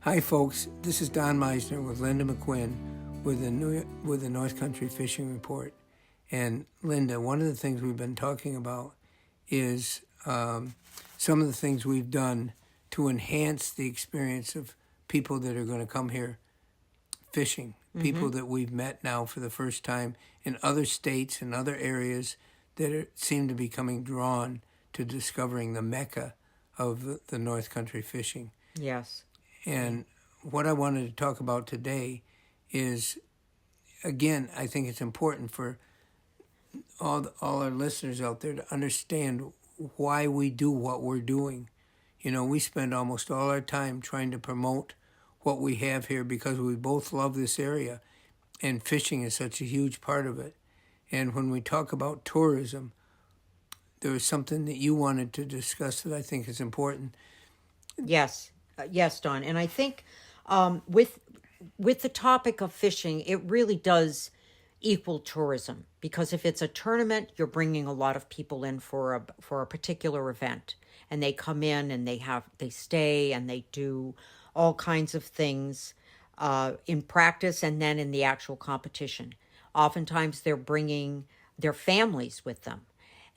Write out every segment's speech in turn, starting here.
Hi, folks. This is Don Meissner with Linda McQuinn with the North Country Fishing Report. And Linda, one of the things we've been talking about is some of the things we've done to enhance the experience of people that are going to come here fishing, people that we've met now for the first time in other states and other areas that seem to be coming drawn to discovering the mecca of the North Country fishing. Yes. And what I wanted to talk about today is, again, I think it's important for all our listeners out there to understand why we do what we're doing. You know, we spend almost all our time trying to promote what we have here because we both love this area, and fishing is such a huge part of it. And when we talk about tourism, there was something that you wanted to discuss that I think is important. Yes. Yes, Don. And I think with the topic of fishing, it really does equal tourism, because if it's a tournament, you're bringing a lot of people in for a particular event, and they come in and they stay and they do all kinds of things in practice and then in the actual competition. Oftentimes they're bringing their families with them.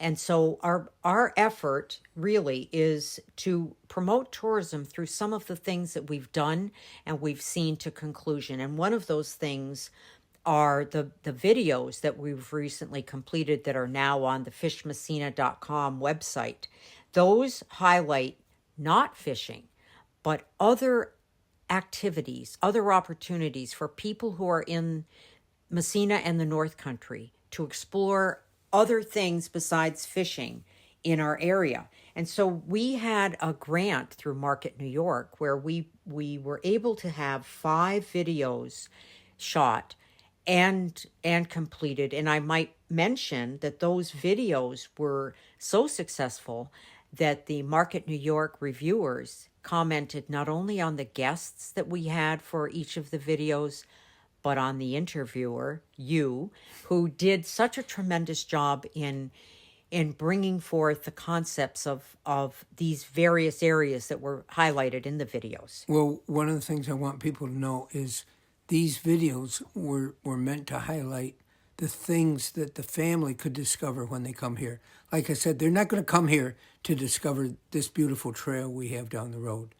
And so our effort really is to promote tourism through some of the things that we've done and we've seen to conclusion. And one of those things are the videos that we've recently completed that are now on the fishmessina.com website. Those highlight not fishing, but other activities, other opportunities for people who are in Massena and the North Country to explore other things besides fishing in our area. And so we had a grant through Market New York where we were able to have 5 videos shot and completed. And I might mention that those videos were so successful that the Market New York reviewers commented not only on the guests that we had for each of the videos, but on the interviewer, you, who did such a tremendous job in bringing forth the concepts of these various areas that were highlighted in the videos. Well, one of the things I want people to know is these videos were meant to highlight the things that the family could discover when they come here. Like I said, they're not going to come here to discover this beautiful trail we have down the road.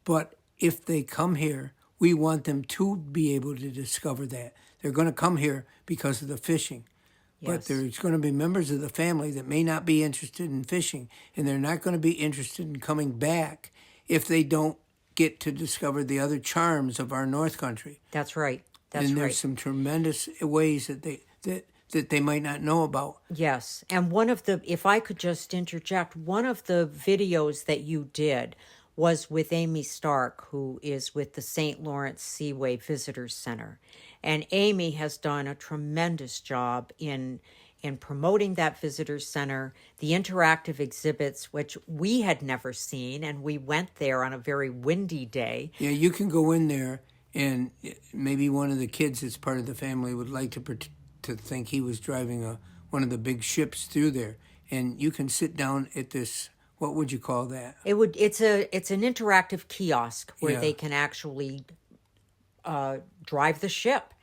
But if they come here, we want them to be able to discover that. They're going to come here because of the fishing. But Yes. there's going to be members of the family that may not be interested in fishing, and they're not going to be interested in coming back if they don't get to discover the other charms of our North Country. That's right. That's And there's right. some tremendous ways that they might not know about. Yes. And one of the, if I could just interject, one of the videos that you did was with Amy Stark, who is with the St. Lawrence Seaway Visitors Center. And Amy has done a tremendous job in promoting that visitors center, the interactive exhibits, which we had never seen, and we went there on a very windy day. Yeah, you can go in there, and maybe one of the kids that's part of the family would like to think he was driving one of the big ships through there. And you can sit down at this, what would you call that? It's an interactive kiosk where Yeah. they can actually drive the ship,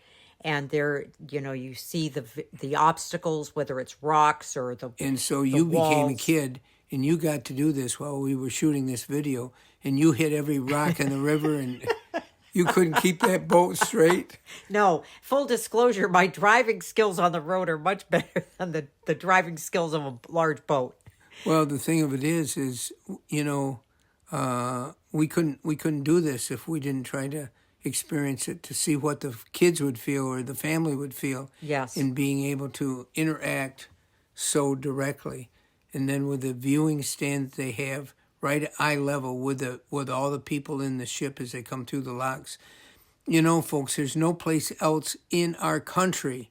and there, you see the obstacles, whether it's rocks or the And so you became a walls. kid, and you got to do this while we were shooting this video, and you hit every rock in the river, and you couldn't keep that boat straight. No, full disclosure, my driving skills on the road are much better than the driving skills of a large boat. Well, the thing of it is, we couldn't do this if we didn't try to experience it, to see what the kids would feel or the family would feel Yes. in being able to interact so directly. And then with the viewing stand that they have right at eye level with all the people in the ship as they come through the locks. You know, folks, there's no place else in our country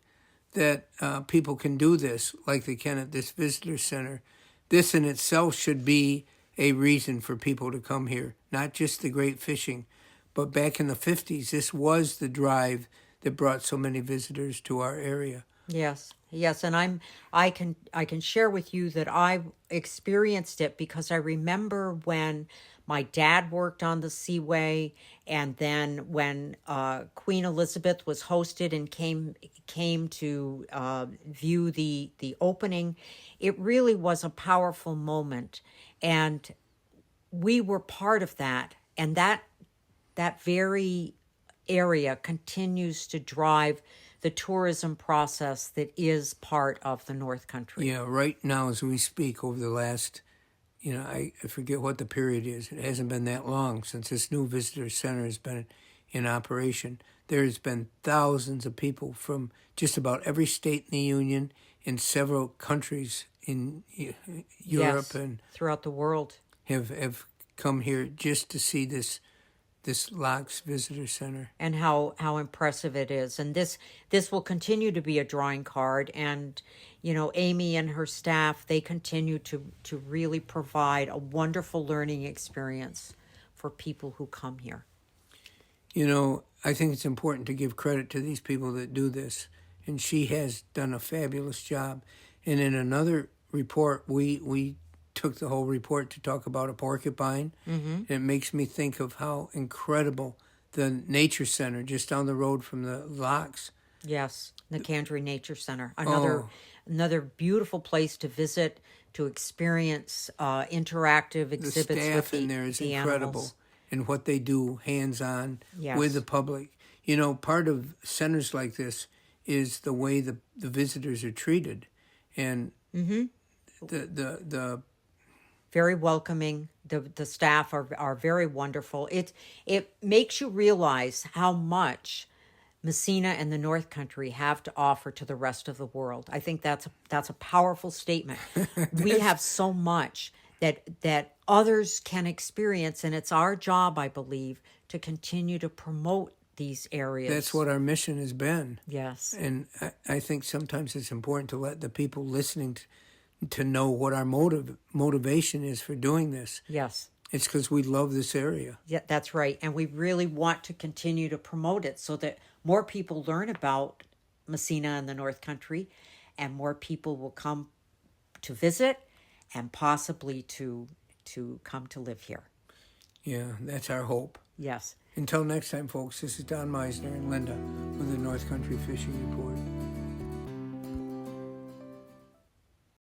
that people can do this like they can at this visitor center. This in itself should be a reason for people to come here, not just the great fishing, but back in the 50s, this was the drive that brought so many visitors to our area. Yes, yes, and I can share with you that I experienced it because I remember when My dad worked on the Seaway, and then when Queen Elizabeth was hosted and came to view the opening, it really was a powerful moment, and we were part of that, and that very area continues to drive the tourism process that is part of the North Country. Yeah, right now as we speak, over the last, I forget what the period is. It hasn't been that long since this new visitor center has been in operation. There's been thousands of people from just about every state in the Union and several countries in Europe Yes, and throughout the world. have come here just to see this Locks Visitor Center. And how impressive it is. And this will continue to be a drawing card. And, Amy and her staff, they continue to really provide a wonderful learning experience for people who come here. I think it's important to give credit to these people that do this. And she has done a fabulous job. And in another report, we took the whole report to talk about a porcupine. Mm-hmm. It makes me think of how incredible the nature center just down the road from the locks. Yes, the Candry Nature Center. Another beautiful place to visit, to experience interactive exhibits. The staff with in there is incredible, animals. and what they do hands-on Yes. with the public. Part of centers like this is the way the visitors are treated, and the Very welcoming. The staff are very wonderful. It makes you realize how much Messina and the North Country have to offer to the rest of the world. I think that's a powerful statement. We have so much that others can experience, and it's our job, I believe, to continue to promote these areas. That's what our mission has been. Yes. And I think sometimes it's important to let the people listening to know what our motivation is for doing this. Yes. It's because we love this area. Yeah, that's right. And we really want to continue to promote it so that more people learn about Messina and the North Country, and more people will come to visit and possibly to come to live here. Yeah, that's our hope. Yes. Until next time, folks, this is Don Meissner and Linda with the North Country Fishing Report.